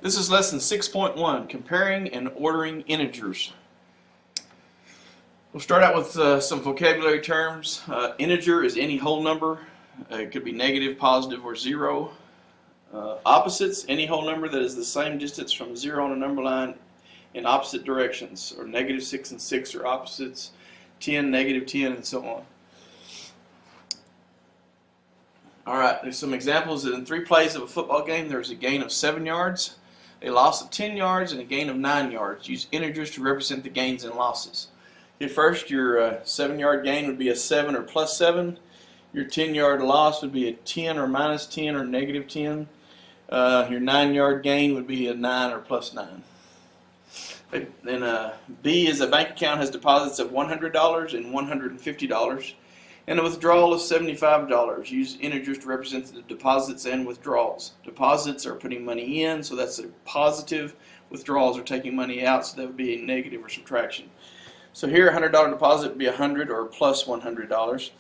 This is lesson 6.1, comparing and ordering integers. We'll start out with some vocabulary terms. Integer is any whole number. It could be negative, positive, or zero. Opposites, any whole number that is the same distance from zero on a number line in opposite directions, or negative 6 and 6 are opposites, 10, negative 10, and so on. Alright, there's some examples. In 3 plays of a football game, there's a gain of 7 yards, a loss of 10 yards, and a gain of 9 yards. Use integers to represent the gains and losses. Here first, your 7-yard gain would be a 7 or plus 7. Your 10-yard loss would be a 10 or minus 10 or negative 10. Your 9-yard gain would be a 9 or plus 9. Then B is a bank account has deposits of $100 and $150. And a withdrawal of $75. Use integers to represent the deposits and withdrawals. Deposits are putting money in, so that's a positive. Withdrawals are taking money out, so that would be a negative or subtraction. So here, a $100 deposit would be $100 or plus $100.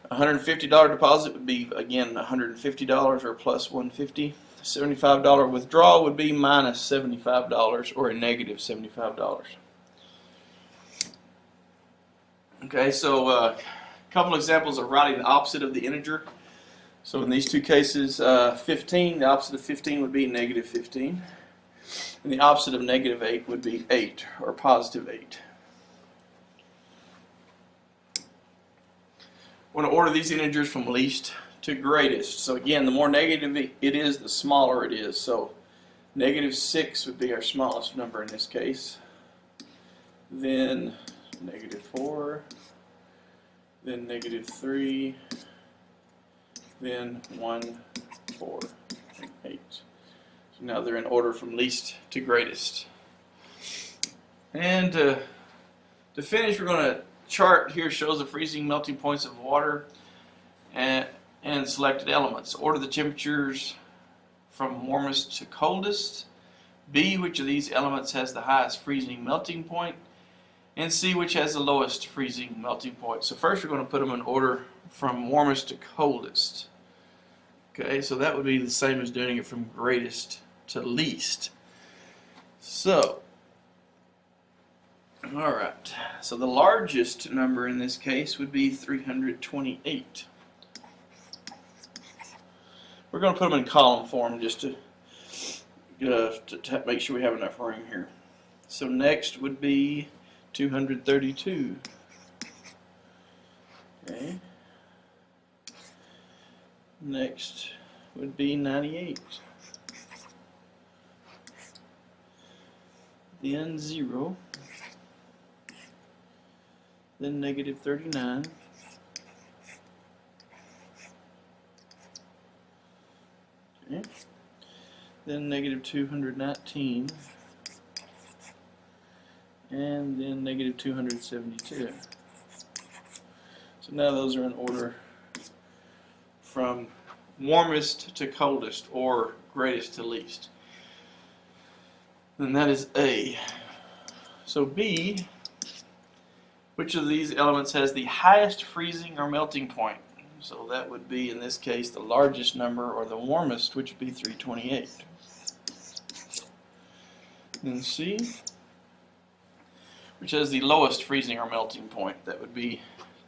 A $150 deposit would be, again, $150 or plus $150. A $75 withdrawal would be minus $75 or a negative $75. Okay, so couple examples of writing the opposite of the integer. So in these 2 cases, 15, the opposite of 15 would be negative 15. And the opposite of negative 8 would be 8, or positive 8. We're going to order these integers from least to greatest. So again, the more negative it is, the smaller it is. So negative 6 would be our smallest number in this case. Then negative 4. Then negative 3, then 1, 4, and 8. So now they're in order from least to greatest. And to finish, we're going to chart here shows the freezing melting points of water and selected elements. Order the temperatures from warmest to coldest. B, which of these elements has the highest freezing melting point? And C, which has the lowest freezing melting point. So first we're going to put them in order from warmest to coldest. Okay, so that would be the same as doing it from greatest to least. So, alright, so the largest number in this case would be 328. We're going to put them in column form just to make sure we have enough room here. So next would be 232. Okay. Next would be 98. Then 0. Then negative 39. Okay. Then negative 219. And then negative 272. So now those are in order from warmest to coldest, or greatest to least. And that is A. So B, which of these elements has the highest freezing or melting point? So that would be, in this case, the largest number, or the warmest, which would be 328. Then C, which has the lowest freezing or melting point. That would be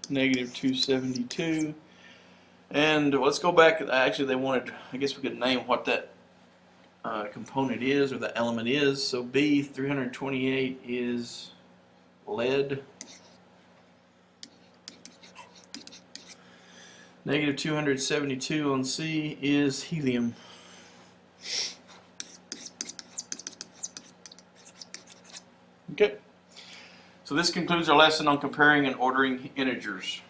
negative 272. And let's go back. Actually, they wanted, I guess we could name what that component is, or the element is. So B, 328, is lead. Negative 272 on C is helium. Okay. So this concludes our lesson on comparing and ordering integers.